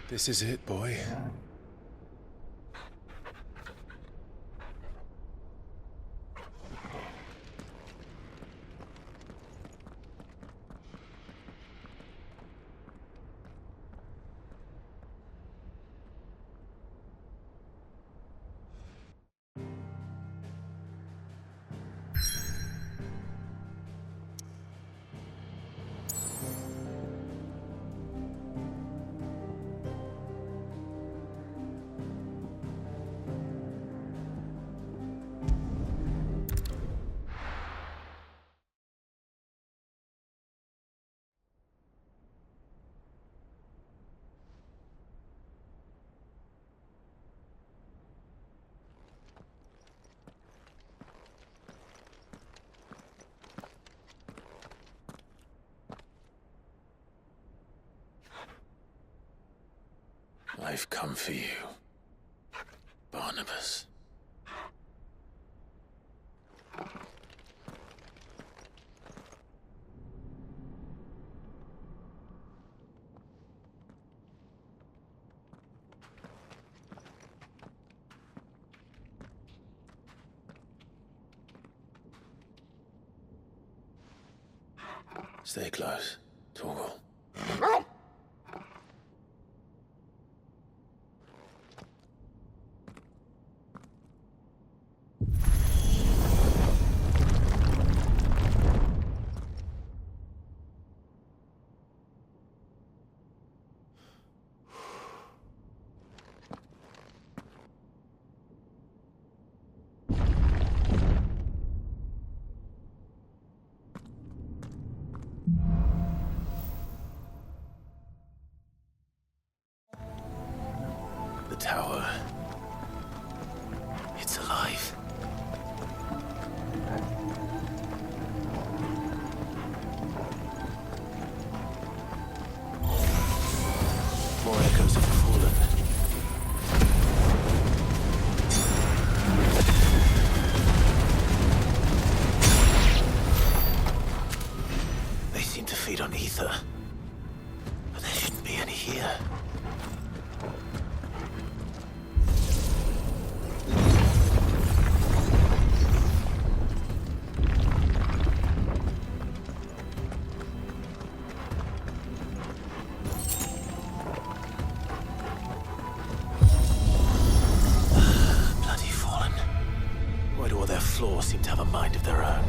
This is it, boy. I've come for you, Barnabas. Stay close, Torgal. The tower. It's alive. More echoes of the fallen. They seem to feed on ether. But there shouldn't be any here. Floors seem to have a mind of their own.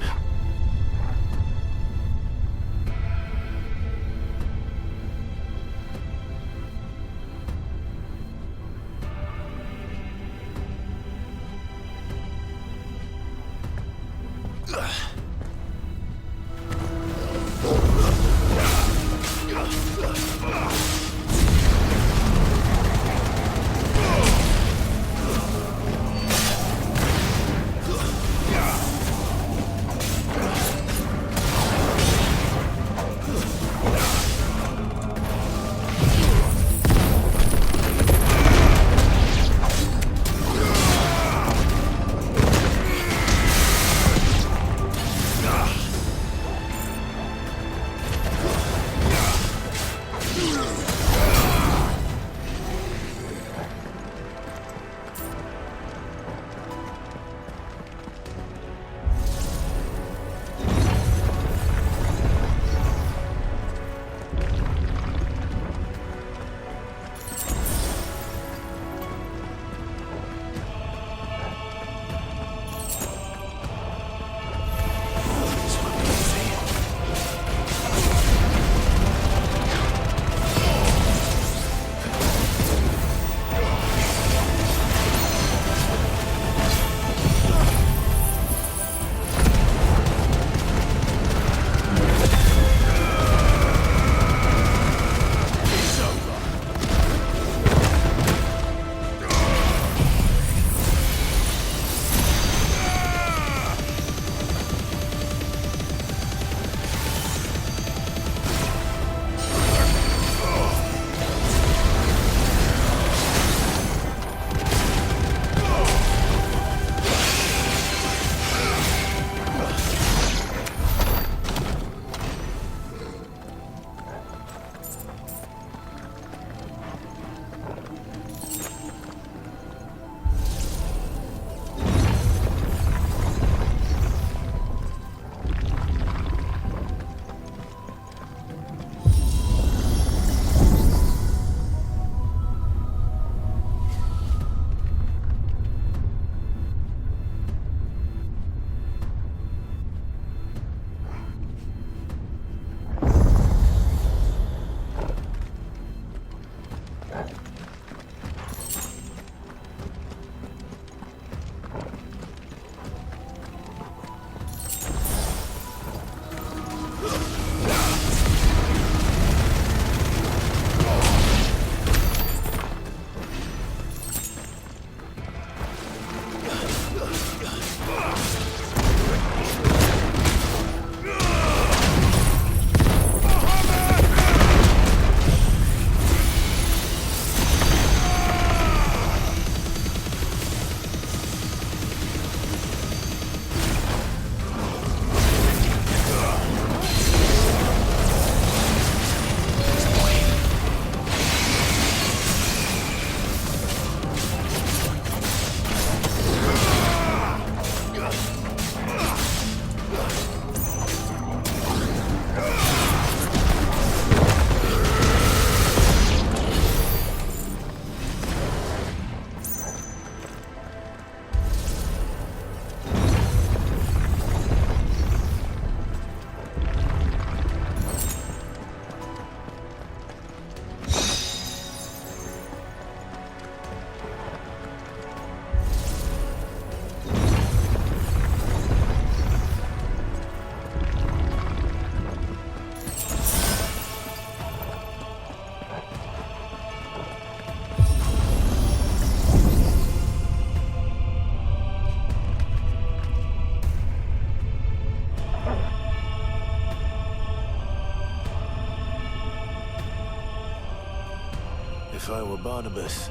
if I were Barnabas,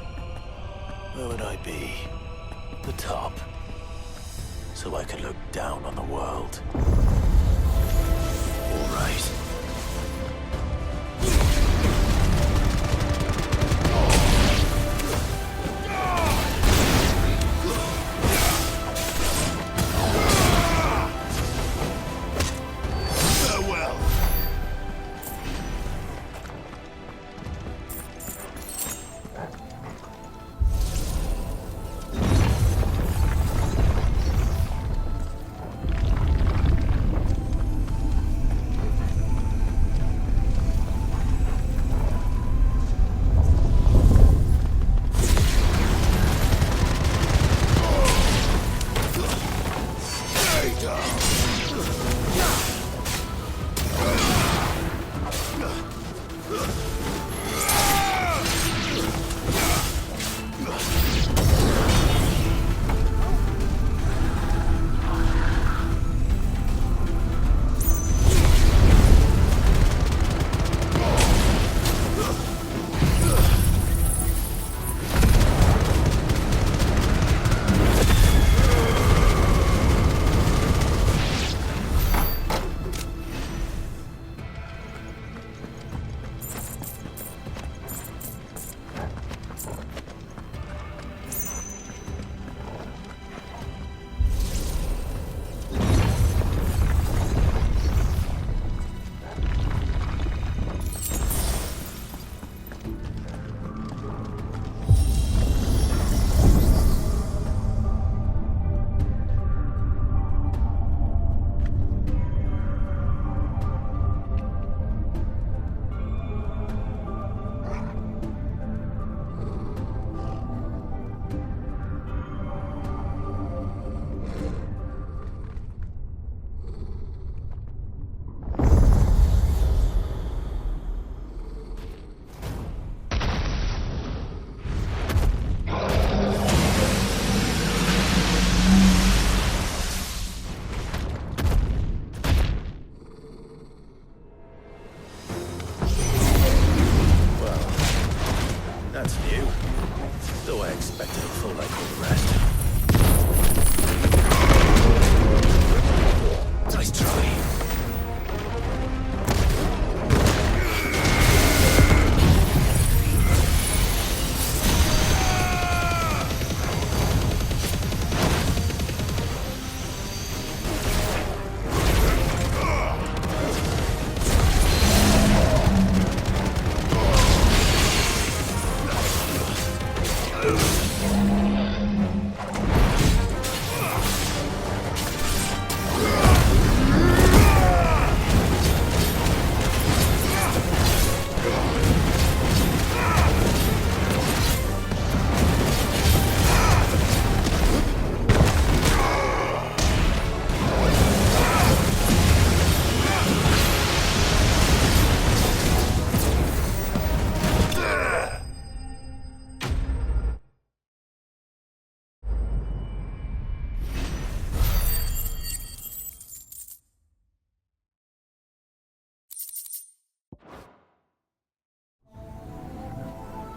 where would I be? The top. So I could look down on the world. All right.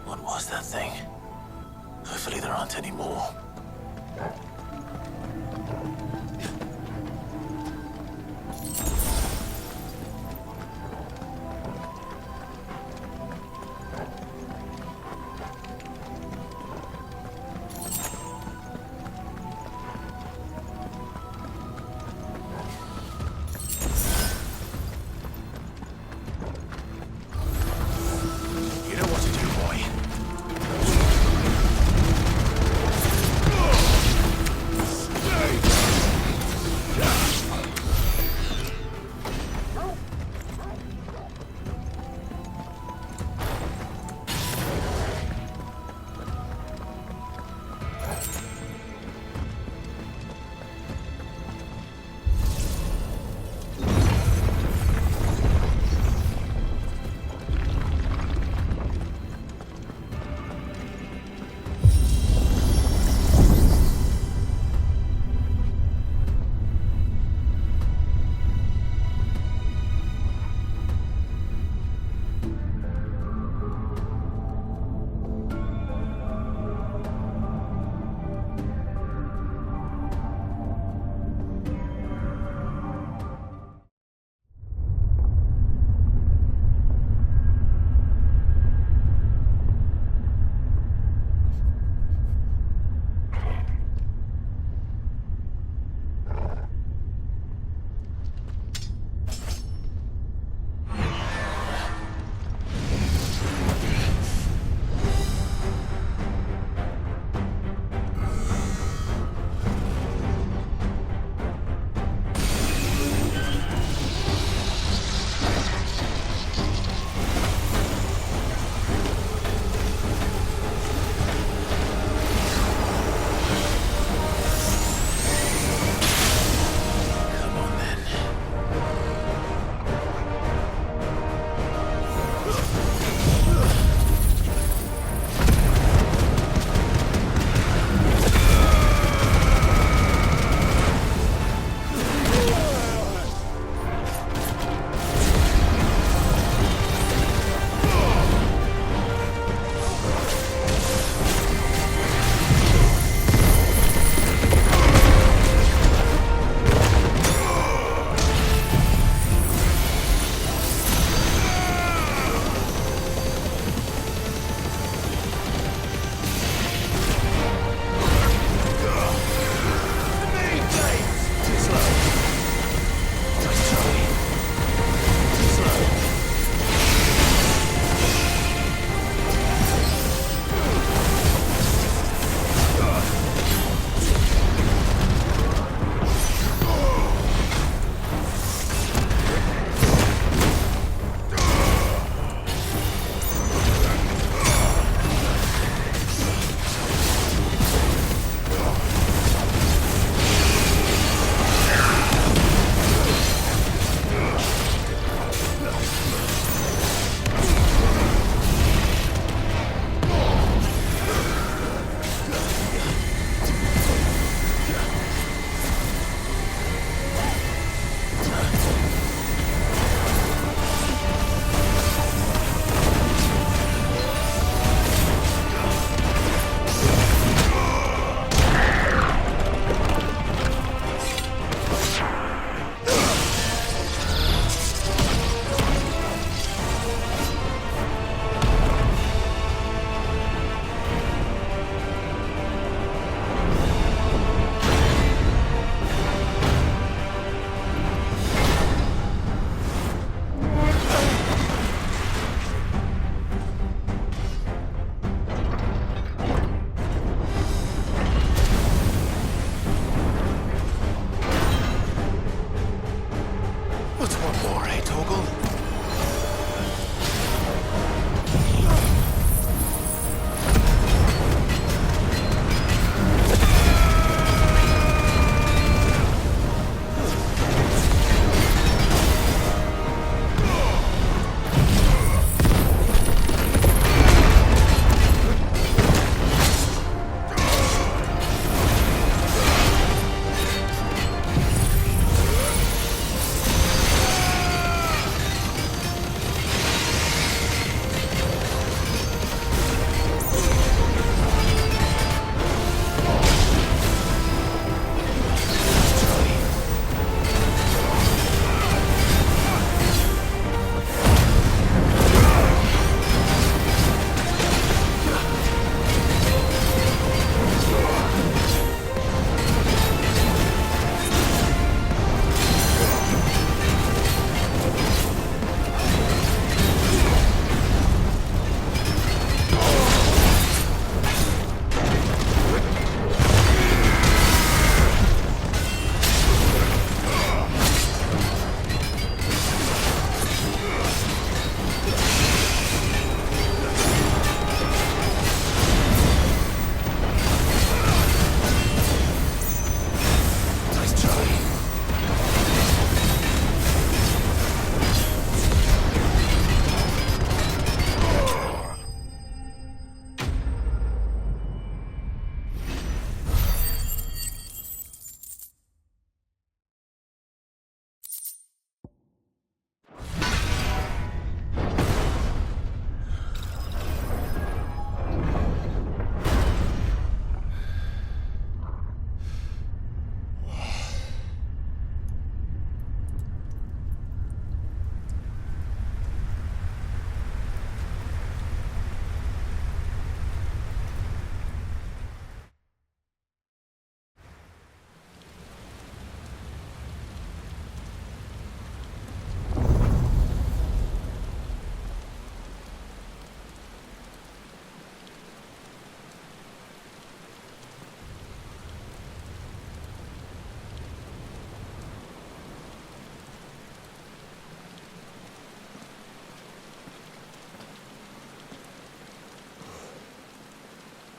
What was that thing? Hopefully there aren't any more.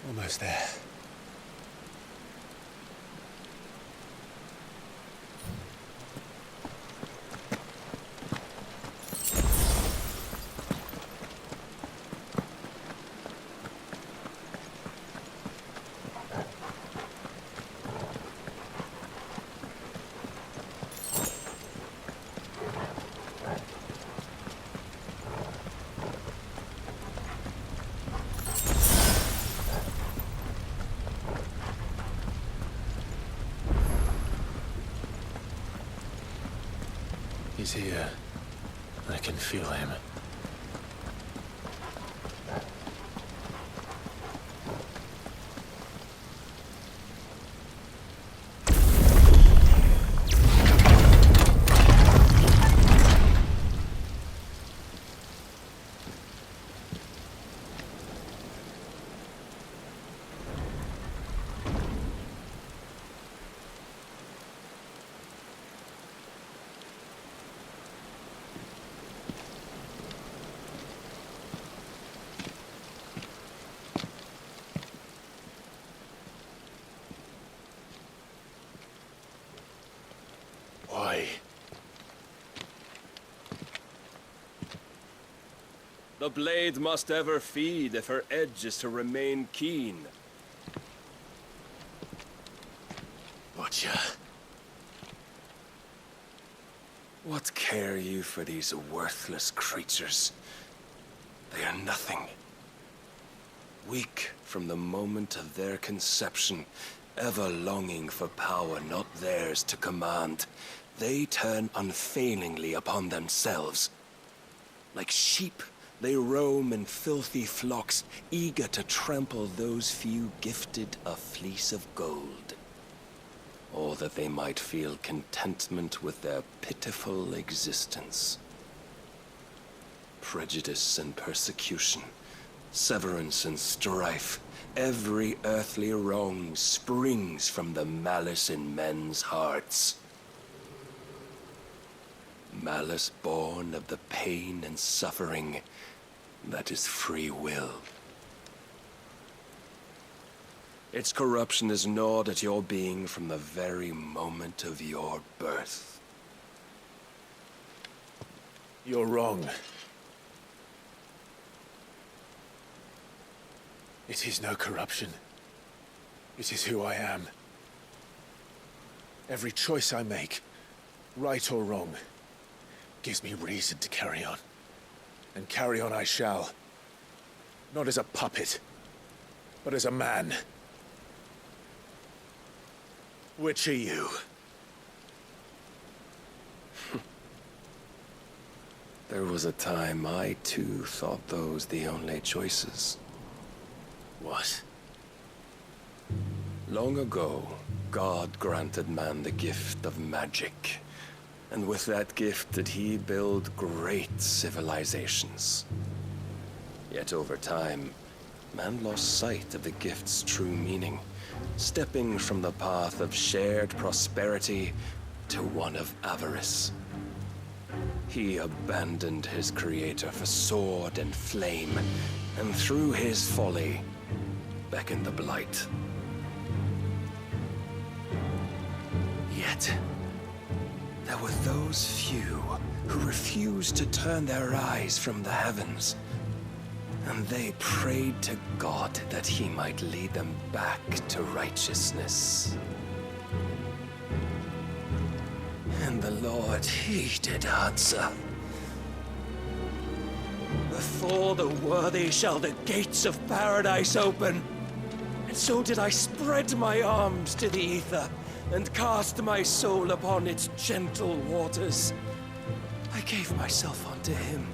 Almost there. He's here. I can feel him. Why? The blade must ever feed if her edge is to remain keen. Butcher. What care you for these worthless creatures? They are nothing. Weak from the moment of their conception, ever longing for power not theirs to command, they turn unfailingly upon themselves. Like sheep, they roam in filthy flocks, eager to trample those few gifted a fleece of gold. Or that they might feel contentment with their pitiful existence. Prejudice and persecution, severance and strife, every earthly wrong springs from the malice in men's hearts. Malice born of the pain and suffering that is free will. Its corruption is gnawed at your being from the very moment of your birth. You're wrong. It is no corruption. It is who I am. Every choice I make, right or wrong, gives me reason to carry on. And carry on I shall. Not as a puppet, but as a man. Which are you? There was a time I too thought those the only choices. What? Long ago, God granted man the gift of magic. And with that gift did he build great civilizations. Yet over time, man lost sight of the gift's true meaning, stepping from the path of shared prosperity to one of avarice. He abandoned his creator for sword and flame, and through his folly, beckoned the blight. Yet, there were those few who refused to turn their eyes from the heavens, and they prayed to God that he might lead them back to righteousness. And the Lord, he did answer. Before the worthy shall the gates of paradise open. And so did I spread my arms to the ether, and cast my soul upon its gentle waters. I gave myself unto him.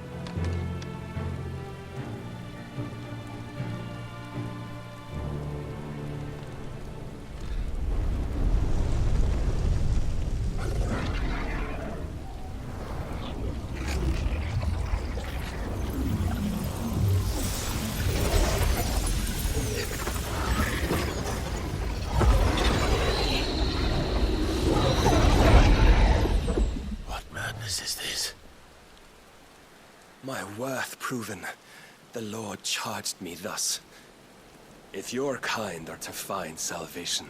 My worth proven, the Lord charged me thus. If your kind are to find salvation,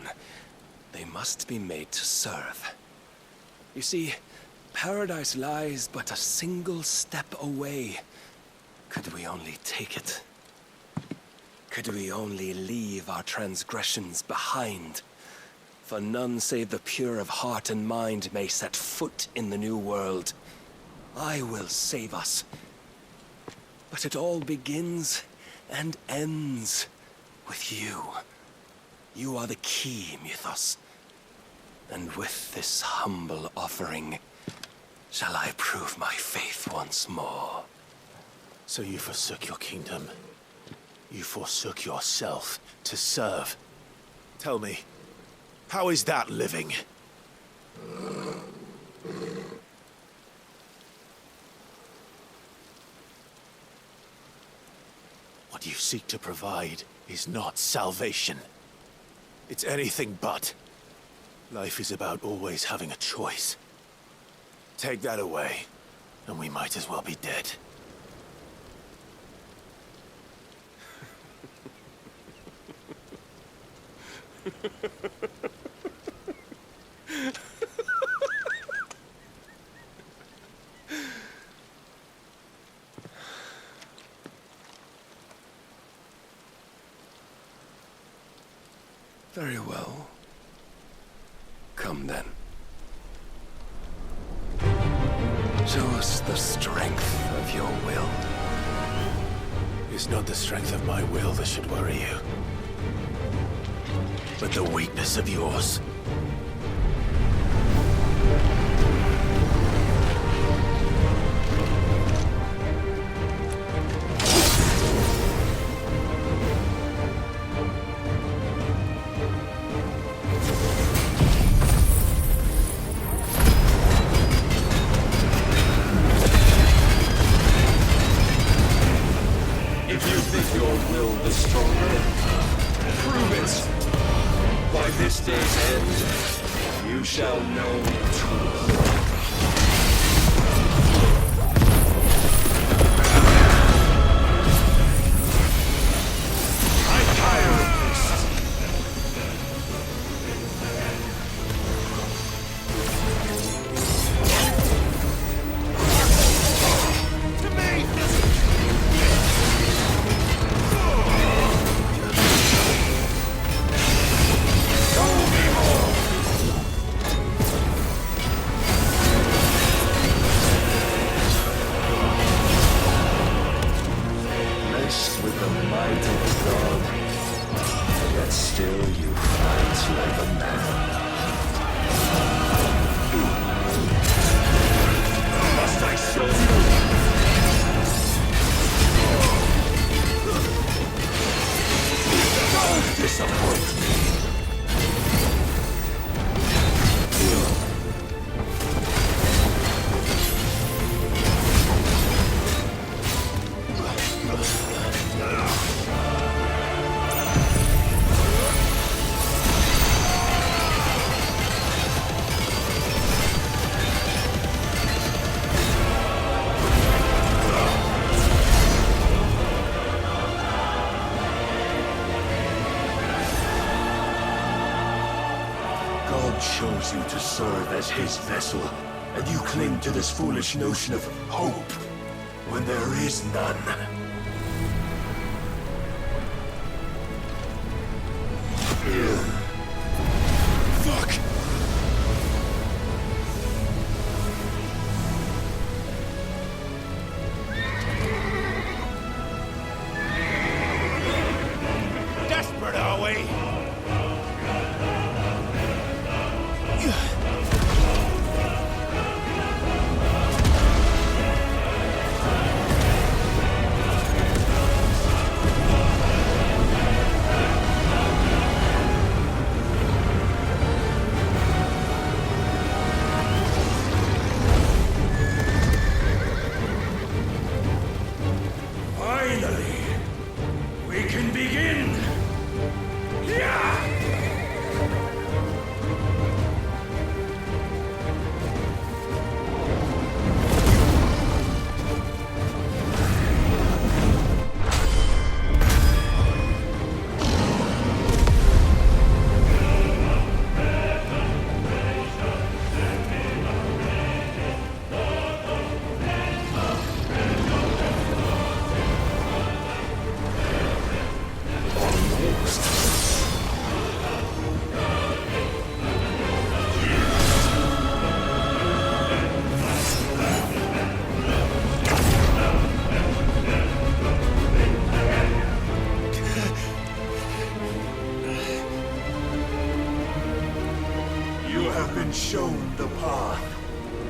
they must be made to serve. You see, paradise lies but a single step away. Could we only take it? Could we only leave our transgressions behind? For none save the pure of heart and mind may set foot in the new world. I will save us. But it all begins and ends with you. You are the key, Mythos. And with this humble offering, shall I prove my faith once more. So you forsook your kingdom. You forsook yourself to serve. Tell me, how is that living? What you seek to provide is not salvation. It's anything but. Life is about always having a choice. Take that away, and we might as well be dead. Very well. Come then. Show us the strength of your will. It's not the strength of my will that should worry you, but the weakness of yours. If you think your will the stronger, prove it. By this day's end, you shall know truth. I'm tired of this. To me! With the might of God, yet still you fight like a man. Must I show you? Don't disappoint me. God chose you to serve as his vessel, and you cling to this foolish notion of hope when there is none. Fuck! Desperate, are we? Finally, we can begin. You have been shown the path.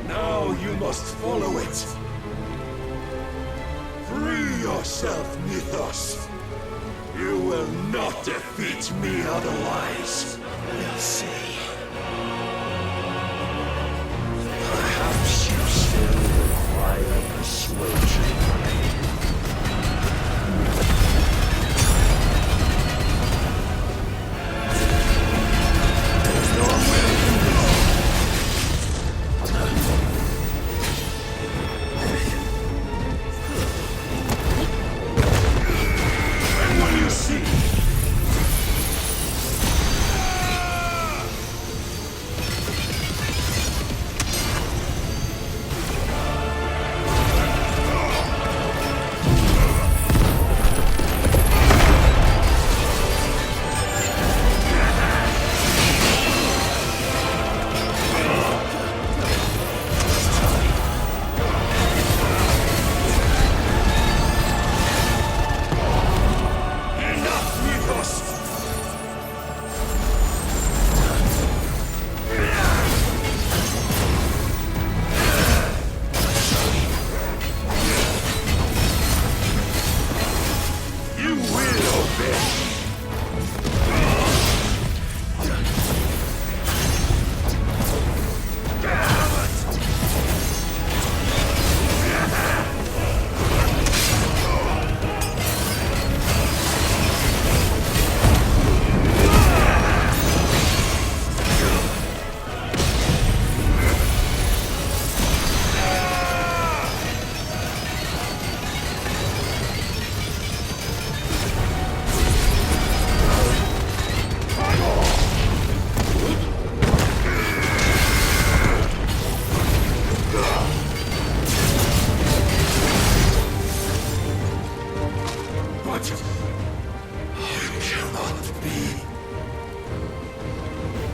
Now you must follow it. Free yourself, Mythos. You will not defeat me otherwise. We'll see. Perhaps you still require persuasion.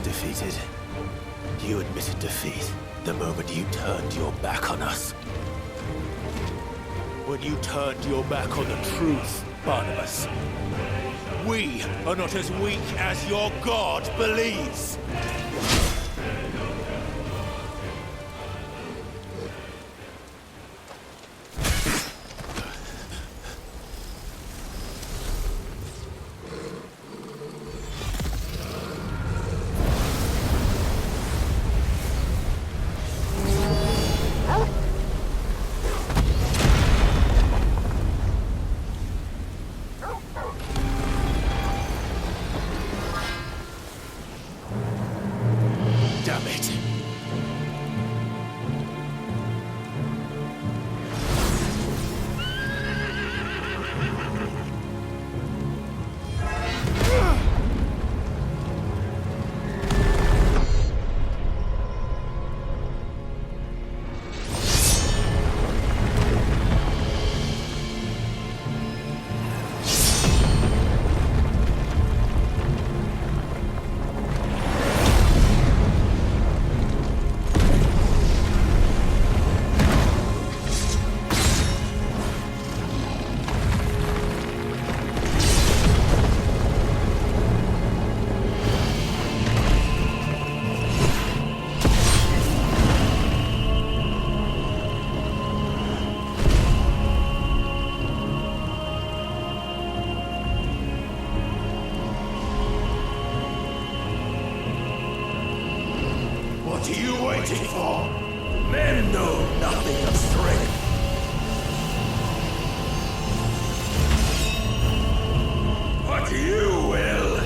Defeated. You admitted defeat the moment you turned your back on us. When you turned your back on the truth, Barnabas. We are not as weak as your god believes. Damn it. What are you waiting for? Men know nothing of strength. But you will.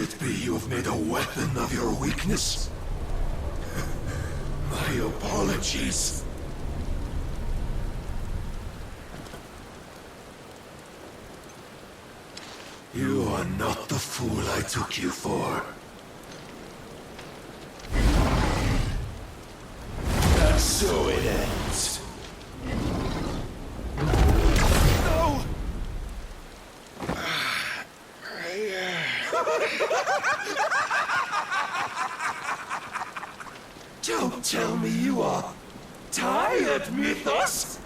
it be you have made a weapon of your weakness? My apologies. You are not the fool I took you for. And so it ends. No! Don't tell me you are tired, Mythos!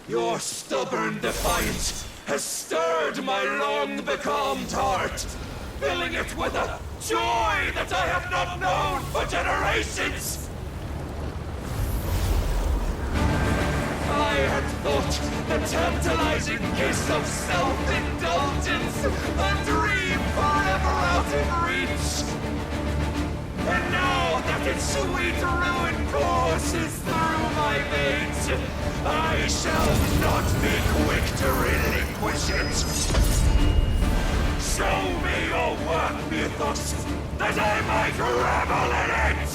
Your stubborn defiance has stirred my long-becalmed heart, filling it with a joy that I have not known for generations! I had thought the tantalizing kiss of self-indulgence a dream forever out of reach. And now that its sweet ruin courses through my veins, I shall not be quick to relinquish it. Show me your work, Mythos, that I might revel in it!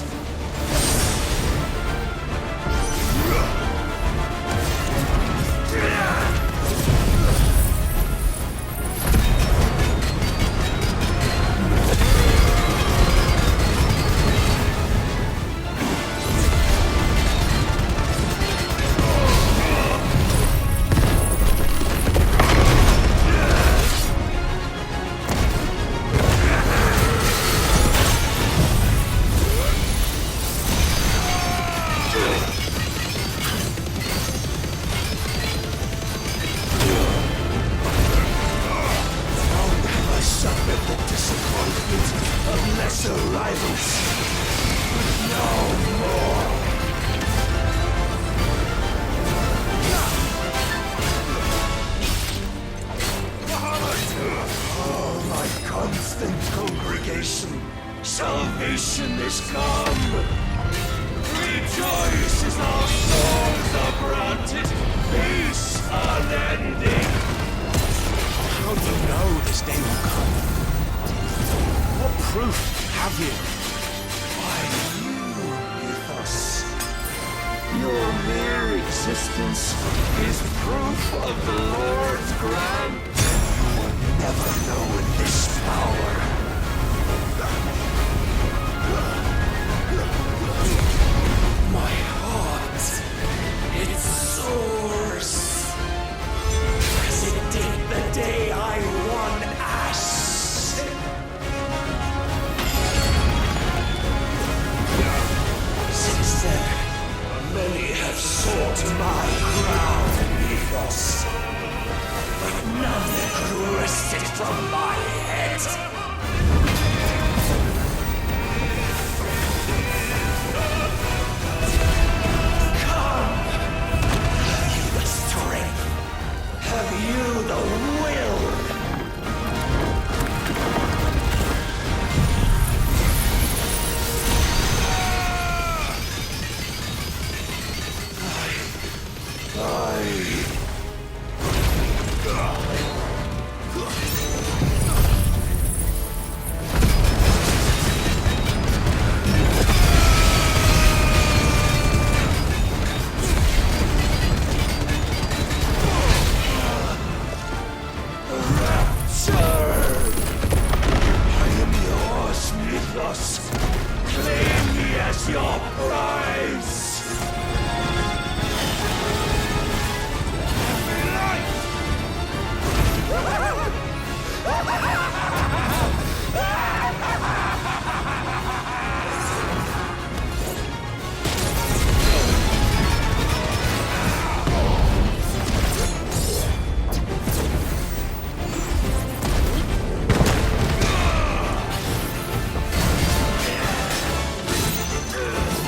Salvation is come! Rejoice as our souls are granted peace unending! How do you know this day will come? What proof have you? Why, you, Mythos. Your mere existence is proof of the Lord's grant. You will never know in this power. My heart, it soars, as it did the day I won Ash. Since then, many have sought my crown, Mythos, but none could wrest it from my head. Have you the will? Claim me as your prize!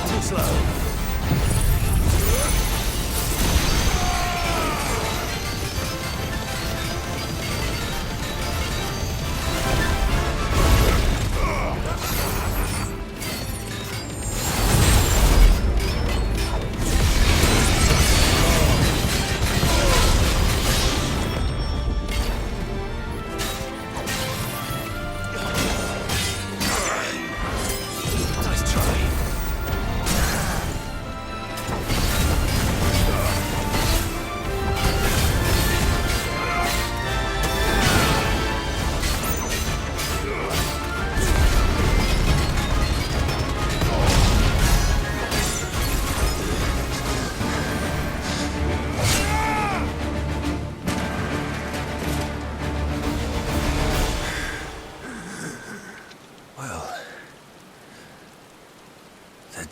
Too slow.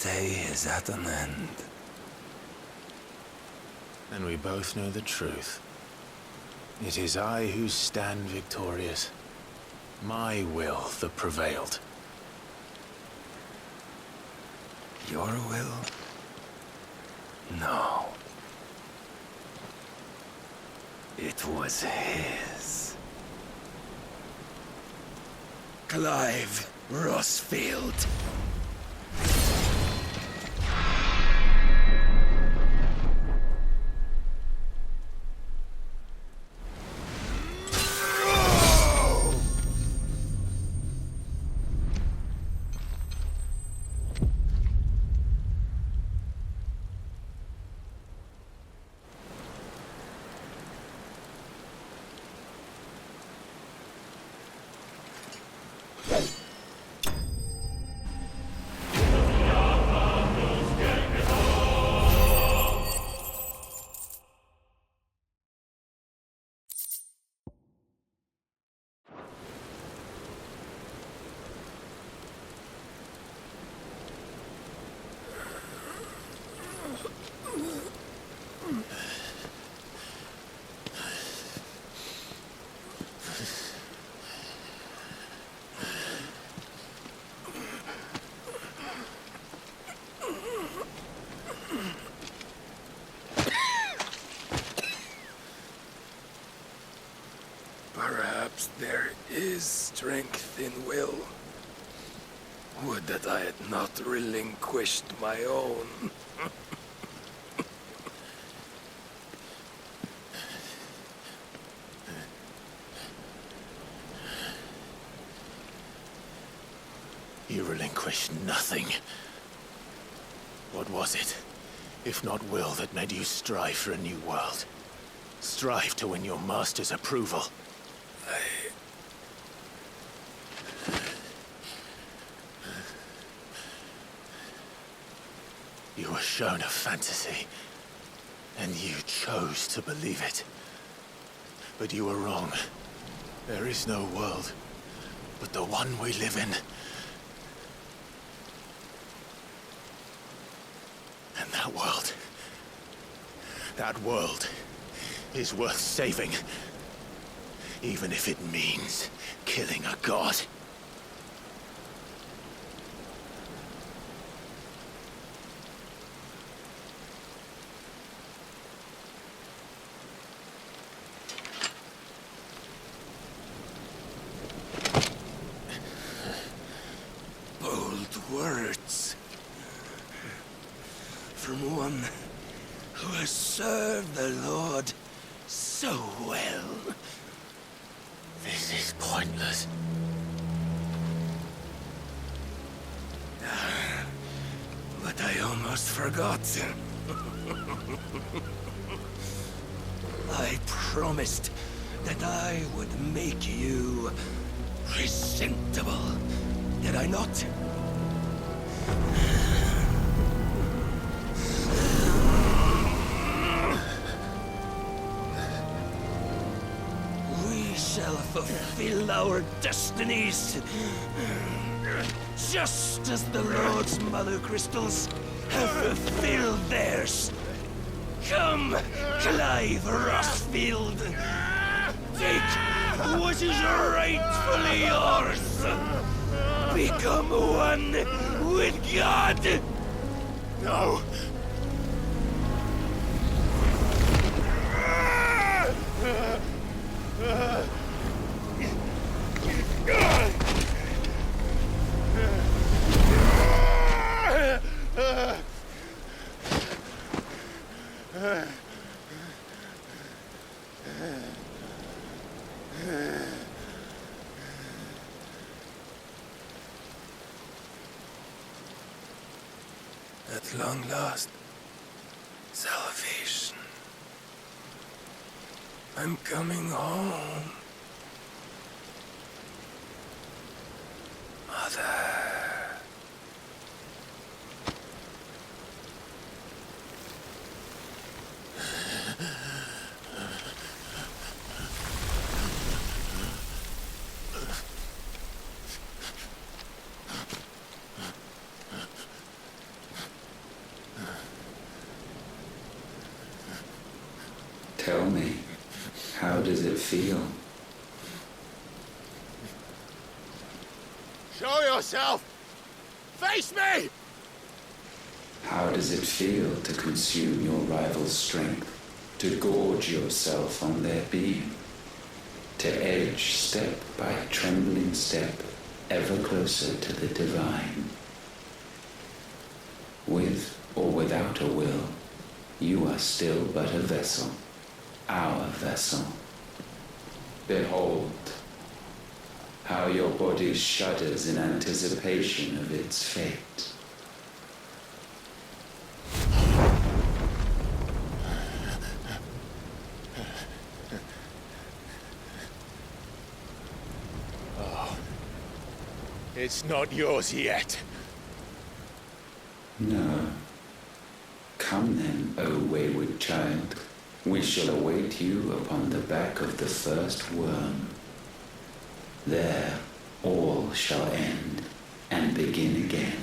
day is at an end. And we both know the truth. It is I who stand victorious. My will that prevailed. Your will? No. It was his. Clive Rossfield. Perhaps there is strength in will. Would that I had not relinquished my own. You relinquished nothing. What was it, if not will, that made you strive for a new world? Strive to win your master's approval? You were shown a fantasy, and you chose to believe it. But you were wrong. There is no world, but the one we live in. And that world is worth saving, even if it means killing a god. Bold words. From one who has served the Lord so well. This is pointless. But I almost forgot. I promised that I would make you presentable. Did I not? We shall fulfill our destinies, just as the Lord's Mother Crystals have fulfilled theirs. Come, Clive Rossfield. Take what is rightfully yours. Become one with God. No! At long last, salvation. I'm coming home. Mother. Tell me, how does it feel? Show yourself! Face me! How does it feel to consume your rival's strength? To gorge yourself on their beam? To edge step by trembling step ever closer to the divine? With or without a will, you are still but a vessel, our vessel. Behold, how your body shudders in anticipation of its fate. It's not yours yet. No. Come then, O wayward child. We shall await you upon the back of the first worm. There, all shall end and begin again.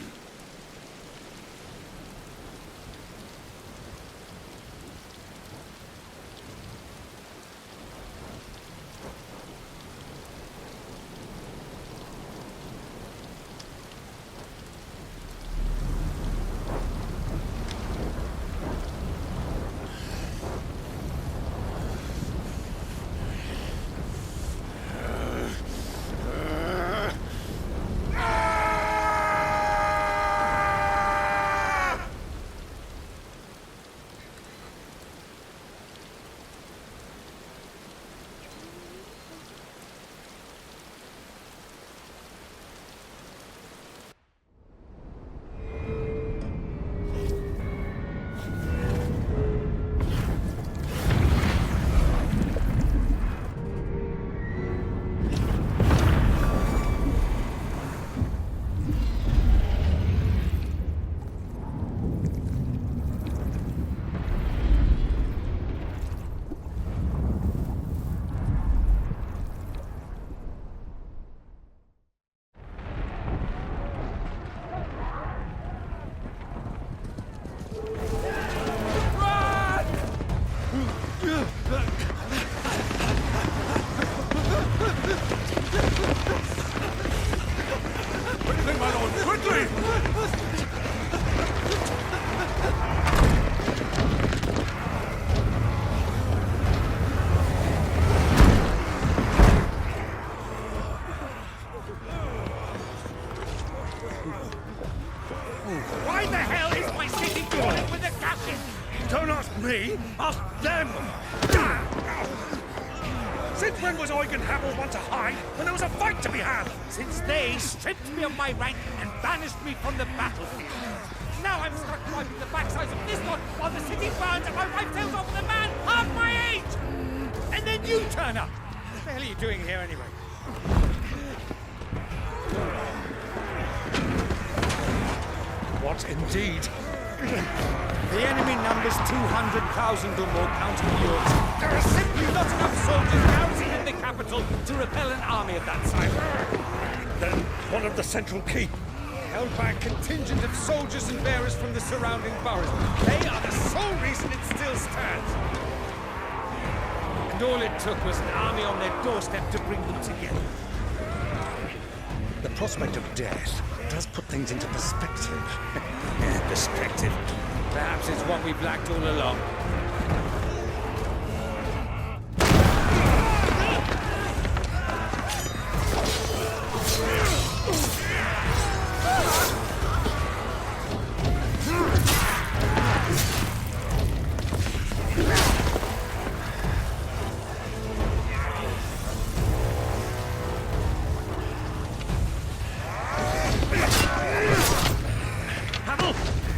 Why the hell is my city falling with the captain? Don't ask me, ask them! Since when was Eugen Hamel one to hide when there was a fight to be had? Since they stripped me of my rank and banished me from the battlefield. Now I'm stuck wiping the backsides of this lot while the city burns and my wife tells off with a man half my age! And then you turn up! What the hell are you doing here anyway? What indeed? The enemy numbers 200,000 or more, counting yours. There are simply not enough soldiers garrisoned in the capital to repel an army of that size. Then one of the central keep. Held by a contingent of soldiers and bearers from the surrounding boroughs. They are the sole reason it still stands. And all it took was an army on their doorstep to bring them together. The prospect of death does put things into perspective. Perspective. Perhaps it's what we've lacked all along.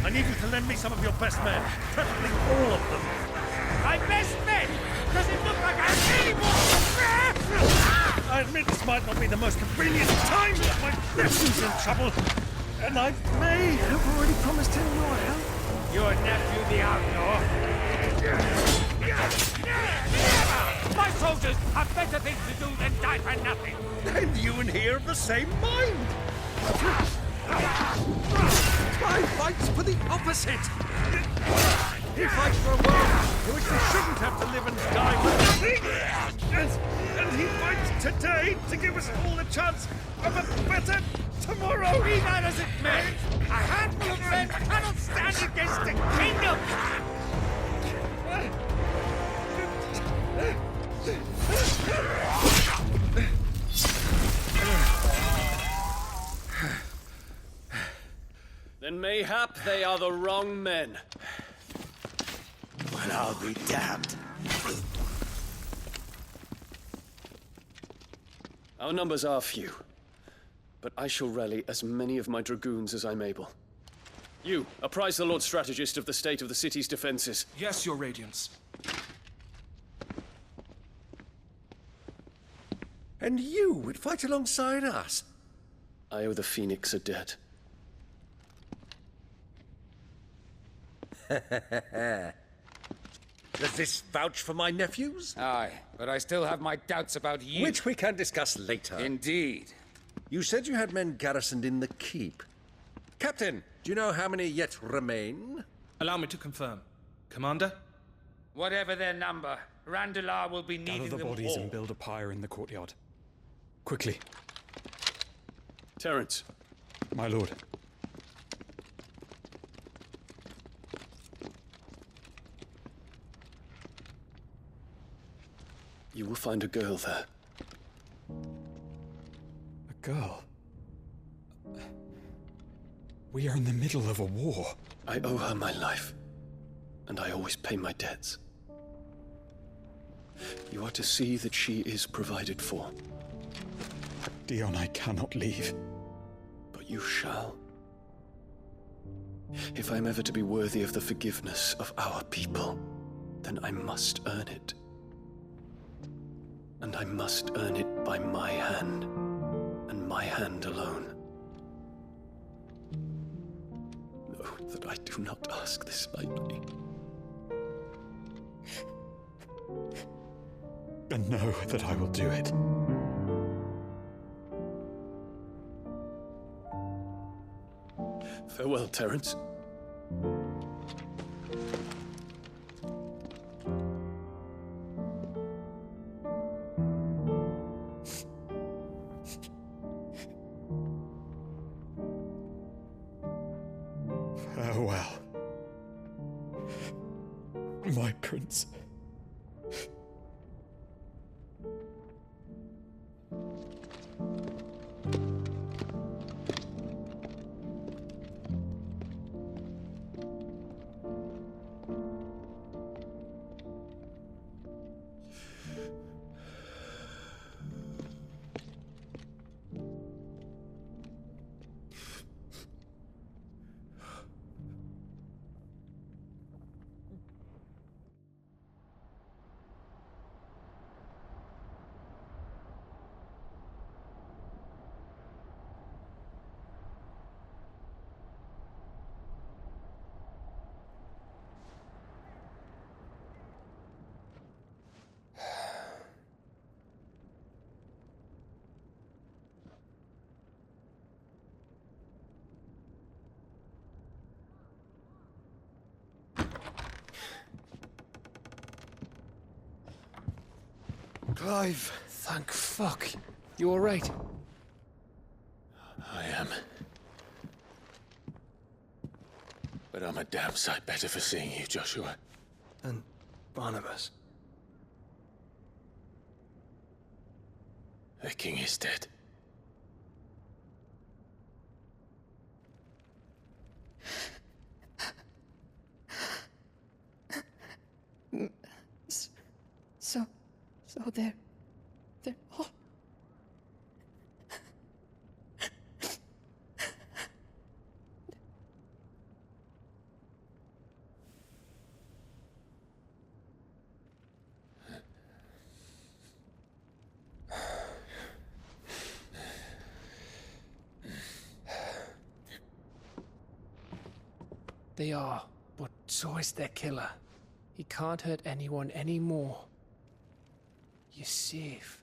I need you to lend me some of your best men, preferably all of them. My best men! Does it look like I have any more? I admit this might not be the most convenient time, but my nephew's in trouble, and I may have already promised him your help. Your nephew, the outlaw. Never! My soldiers have better things to do than die for nothing. And you and he are of the same mind. I fight for the opposite. He fights for a world in which we shouldn't have to live and die for nothing! And he fights today to give us all a chance of a better tomorrow! Be that as it may, a handful of men cannot stand against a kingdom! Then mayhap they are the wrong men. Well, I'll be damned. Our numbers are few, but I shall rally as many of my dragoons as I'm able. You, apprise the Lord Strategist of the state of the city's defenses. Yes, Your Radiance. And you would fight alongside us? I owe the Phoenix a debt. Does this vouch for my nephews? Aye, but I still have my doubts about you. Which we can discuss later. Indeed. You said you had men garrisoned in the keep. Captain, do you know how many yet remain? Allow me to confirm. Commander? Whatever their number, Randalar will be needing Gather the them bodies all. and build a pyre in the courtyard. Quickly, Terence, my lord. you will find a girl there. A girl. We are in the middle of a war. I owe her my life, and I always pay my debts. You are to see that she is provided for. Dion, I cannot leave. But you shall. If I'm ever to be worthy of the forgiveness of our people, then I must earn it. And I must earn it by my hand, and my hand alone. Know that I do not ask this lightly. And know that I will do it. Farewell, Terence. Farewell, my prince. Clive, thank fuck. You alright? I am. But I'm a damn sight better for seeing you, Joshua. And Barnabas? The king is dead. So they're all... They are, but so is their killer. He can't hurt anyone anymore. You're safe.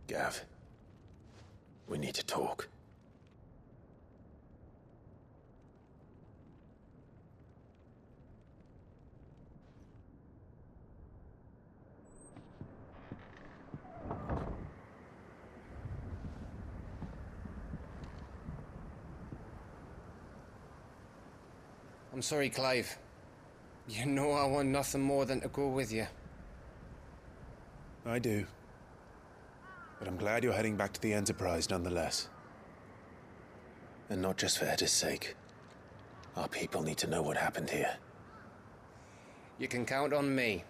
Gav, we need to talk. I'm sorry, Clive. You know I want nothing more than to go with you. I do. But I'm glad you're heading back to the Enterprise nonetheless. And not just for Etta's sake. Our people need to know what happened here. You can count on me.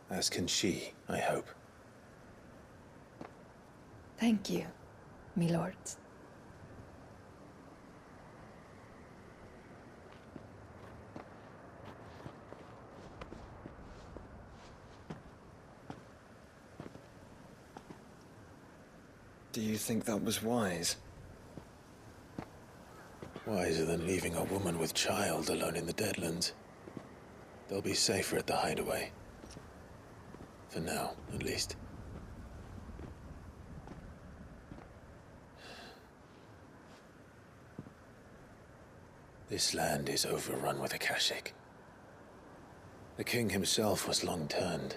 As can she, I hope. Thank you, me lords. Do you think that was wise? Wiser than leaving a woman with child alone in the Deadlands. They'll be safer at the hideaway. For now, at least. This land is overrun with Akashic. The king himself was long turned,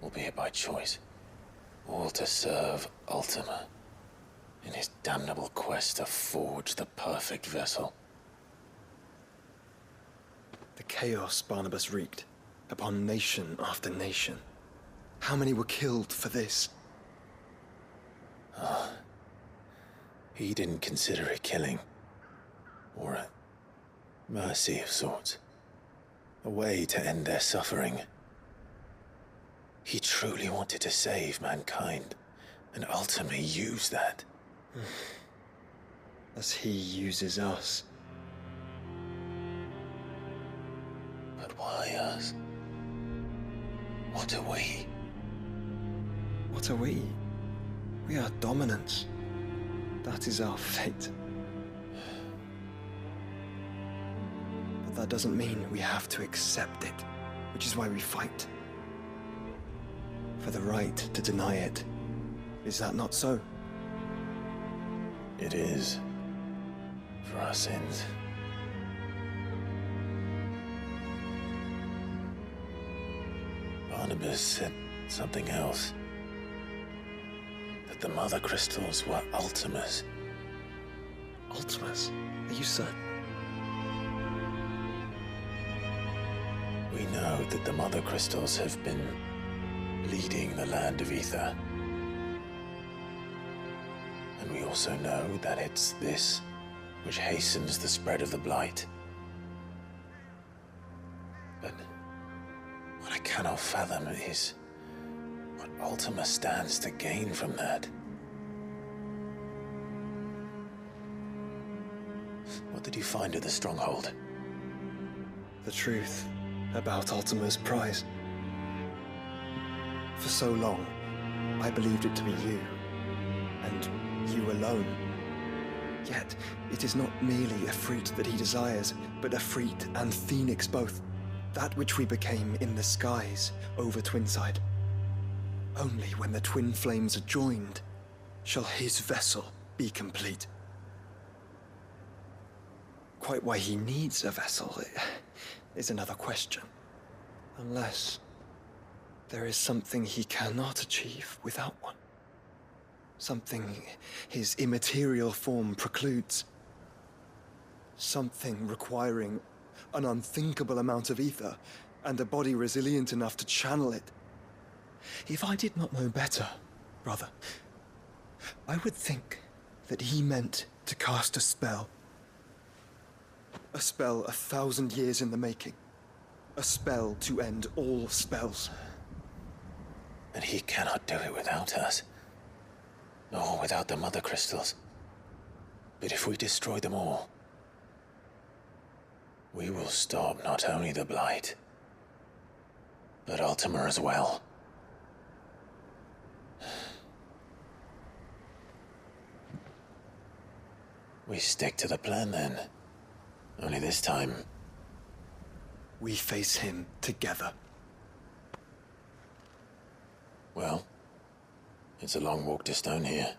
albeit by choice, all to serve Ultima in his damnable quest to forge the perfect vessel. The chaos Barnabas wreaked upon nation after nation. How many were killed for this? He didn't consider it killing, or a mercy of sorts, a way to end their suffering. He truly wanted to save mankind, and ultimately used that. As he uses us. But why us? What are we? What are we? We are dominance. That is our fate. But that doesn't mean we have to accept it, which is why we fight. For the right to deny it. Is that not so? It is. For our sins. Barnabas said something else. That the Mother Crystals were Ultimas. Ultimas? Are you certain? We know that the Mother Crystals have been leading the land of Ether. And we also know that it's this which hastens the spread of the Blight. But what I cannot fathom is what Ultima stands to gain from that. What did you find at the Stronghold? The truth about Ultima's prize. For so long, I believed it to be you, and you alone. Yet, it is not merely a fruit that he desires, but a fruit and phoenix both. That which we became in the skies over Twinside. Only when the twin flames are joined shall his vessel be complete. Quite why he needs a vessel is another question. Unless there is something he cannot achieve without one. Something his immaterial form precludes. Something requiring an unthinkable amount of ether and a body resilient enough to channel it. If I did not know better, brother, I would think that he meant to cast a spell. A spell 1,000 years in the making. A spell to end all spells. And he cannot do it without us. Nor without the Mother Crystals. But if we destroy them all, we will stop not only the Blight, but Ultima as well. We stick to the plan then. Only this time, we face him together. Well, It's a long walk to stone here.